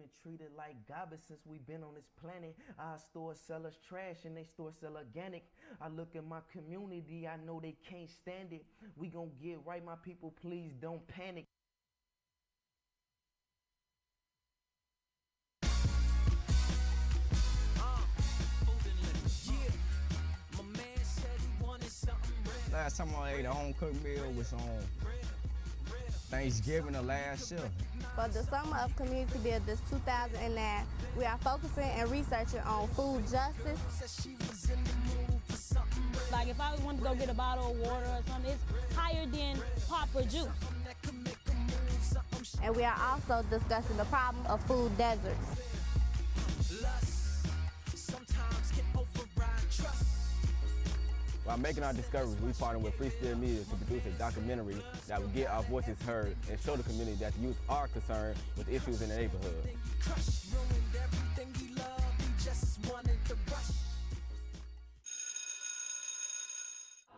been treated like garbage since we've been on this planet. Our stores sell us trash and they stores sell organic. I look at my community, I know they can't stand it. We gon' get right, my people, please don't panic. Last time I ate a home cooked meal was on Thanksgiving of last year. For the Summer of Community Builders 2009, we are focusing and researching on food justice. Like if I wanted to go get a bottle of water or something, it's higher than pop or juice. And we are also discussing the problem of food deserts. While making our discoveries, we partnered with Free Spirit Media to produce a documentary that would get our voices heard and show the community that the youth are concerned with issues in the neighborhood.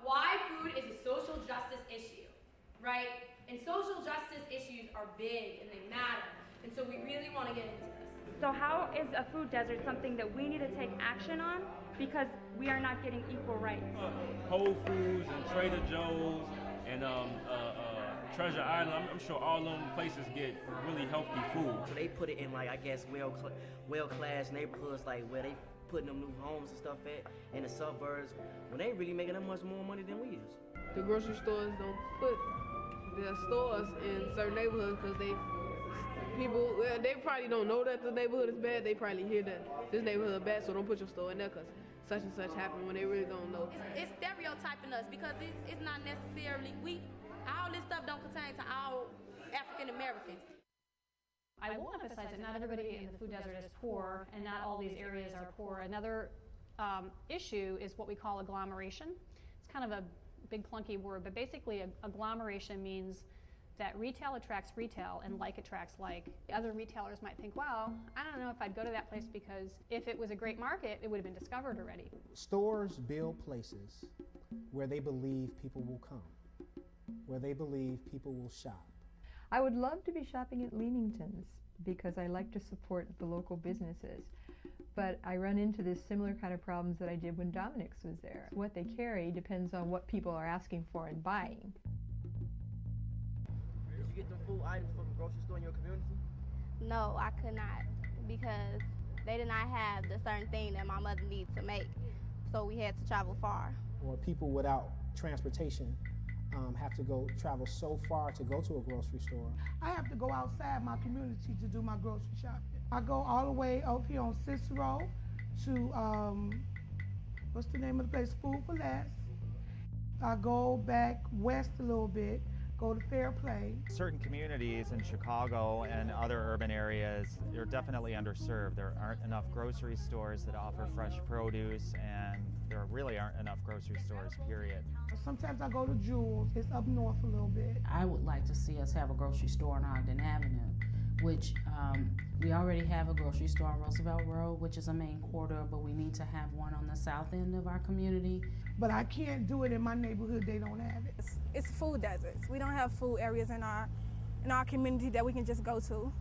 Why food is a social justice issue, right? And social justice issues are big and they matter. And so we really want to get into this. So how is a food desert something that we need to take action on because we are not getting equal rights? Whole Foods and Trader Joe's and Treasure Island, I'm sure all them places get really healthy food. So they put it in, like, I guess, well-class neighborhoods, like where they putting them new homes and stuff at in the suburbs, when they really making that much more money than we is. The grocery stores don't put their stores in certain neighborhoods because they probably don't know that the neighborhood is bad. They probably hear that this neighborhood is bad, so don't put your store in there because such and such happened when they really don't know. It's stereotyping us because it's not necessarily all this stuff don't pertain to all African Americans. I will emphasize that not everybody in the food desert is poor and not all these areas are poor. Another issue is what we call agglomeration. It's kind of a big clunky word, but basically agglomeration means that retail attracts retail and like attracts like. Other retailers might think, well, I don't know if I'd go to that place because if it was a great market, it would have been discovered already. Stores build places where they believe people will come, where they believe people will shop. I would love to be shopping at Leamington's because I like to support the local businesses. But I run into this similar kind of problems that I did when Dominic's was there. What they carry depends on what people are asking for and buying. Did you get them food items from the grocery store in your community? No, I could not because they did not have the certain thing that my mother needs to make. So we had to travel far. Or people without transportation have to travel so far to go to a grocery store. I have to go outside my community to do my grocery shopping. I go all the way over here on Cicero to, what's the name of the place? Food for Less. I go back west a little bit, go to Fair Play. Certain communities in Chicago and other urban areas, they're definitely underserved. There aren't enough grocery stores that offer fresh produce, and there really aren't enough grocery stores, period. Sometimes I go to Jewel's, it's up north a little bit. I would like to see us have a grocery store on Ogden Avenue, which we already have a grocery store on Roosevelt Road, which is a main corridor, but we need to have one on the south end of our community. But I can't do it in my neighborhood, they don't have it. It's food deserts. We don't have food areas in our community that we can just go to.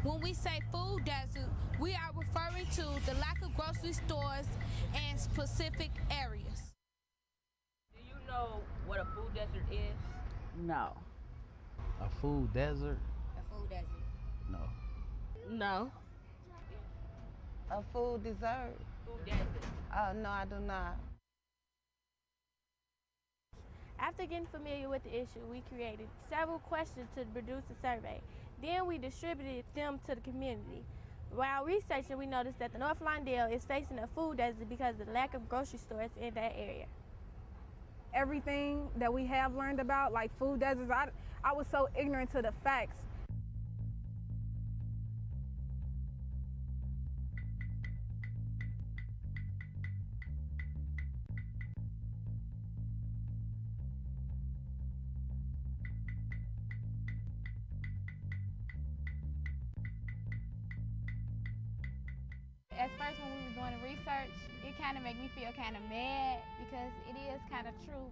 When we say food desert, we are referring to the lack of grocery stores in specific areas. Do you know what a food desert is? No. A food desert? A food desert. No. No. A food dessert? Food desert. No, I do not. After getting familiar with the issue, we created several questions to produce a survey. Then we distributed them to the community. While researching, we noticed that the North Lawndale is facing a food desert because of the lack of grocery stores in that area. Everything that we have learned about, like food deserts, I was so ignorant to the facts. At first when we were doing the research, it kind of made me feel kind of mad because it is kind of true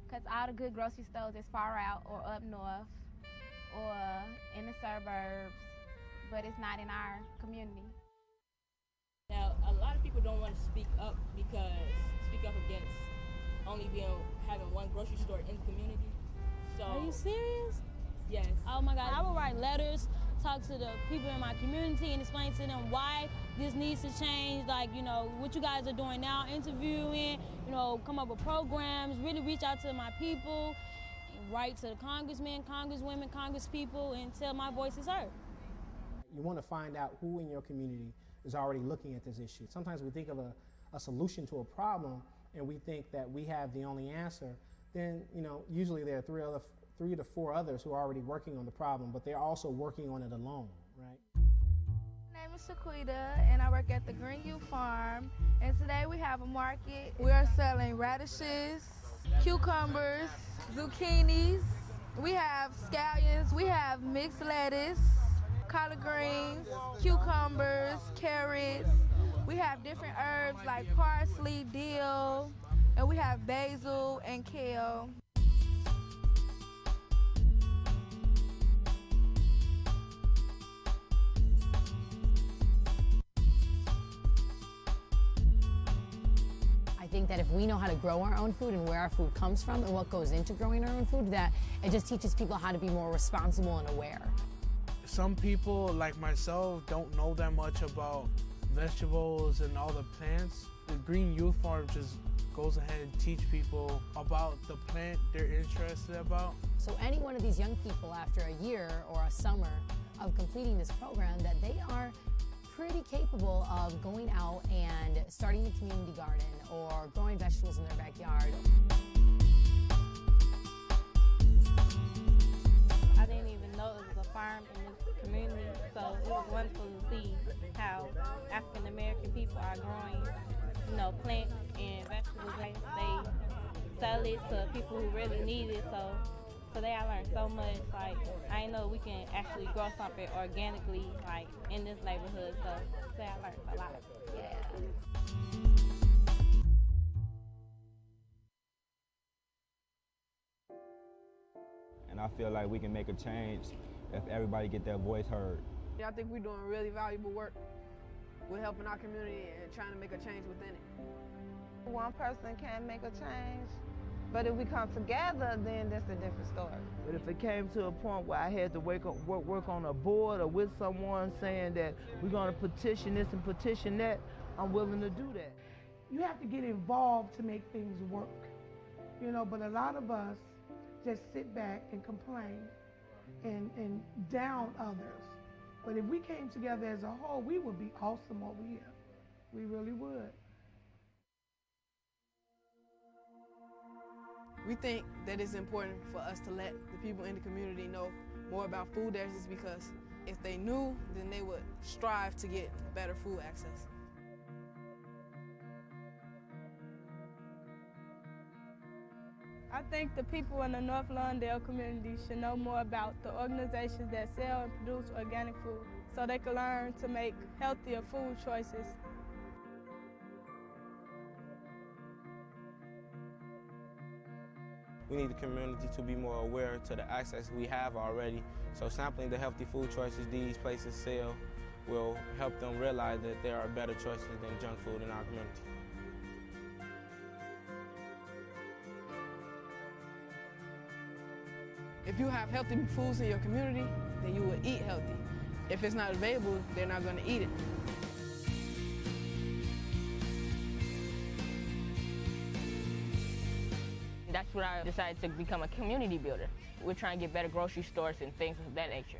because all the good grocery stores is far out or up north or in the suburbs. but it's not in our community. Now, a lot of people don't want to speak up against only having one grocery store in the community. So, are you serious? Yes. Oh my God, I would write letters, talk to the people in my community and explain to them why this needs to change, like, you know, what you guys are doing now, interviewing, you know, come up with programs, really reach out to my people, and write to the congressmen, congresswomen, congresspeople, and tell my voice is heard. You want to find out who in your community is already looking at this issue. Sometimes we think of a solution to a problem and we think that we have the only answer. Then, you know, usually there are three to four others who are already working on the problem, but they're also working on it alone, right? My name is Shaquita, and I work at the Green Youth Farm. And today we have a market. We are selling radishes, cucumbers, zucchinis. We have scallions. We have mixed lettuce, collard greens, cucumbers, carrots. We have different herbs like parsley, dill, and we have basil and kale. I think that if we know how to grow our own food and where our food comes from and what goes into growing our own food, that it just teaches people how to be more responsible and aware. Some people, like myself, don't know that much about vegetables and all the plants. The Green Youth Farm just goes ahead and teach people about the plant they're interested about. So any one of these young people, after a year or a summer of completing this program, that they are pretty capable of going out and starting a community garden or growing vegetables in their backyard. I didn't even know it was a farm in this community, so it was wonderful to see how African American people are growing, you know, plants and vegetables. They sell it to people who really need it. So today I learned so much. Like, I didn't know we can actually grow something organically, like in this neighborhood. So today I learned a lot. Yeah. And I feel like we can make a change if everybody get their voice heard. I think we're doing really valuable work. We're helping our community and trying to make a change within it. One person can't make a change, but if we come together, then that's a different story. But if it came to a point where I had to work on a board or with someone saying that we're going to petition this and petition that, I'm willing to do that. You have to get involved to make things work, you know, but a lot of us just sit back and complain and down others. But if we came together as a whole, we would be awesome over here. We really would. We think that it's important for us to let the people in the community know more about food deserts, because if they knew, then they would strive to get better food access. I think the people in the North Lawndale community should know more about the organizations that sell and produce organic food so they can learn to make healthier food choices. We need the community to be more aware to the access we have already. So sampling the healthy food choices these places sell will help them realize that there are better choices than junk food in our community. If you have healthy foods in your community, then you will eat healthy. If it's not available, they're not going to eat it. That's when I decided to become a community builder. We're trying to get better grocery stores and things of that nature.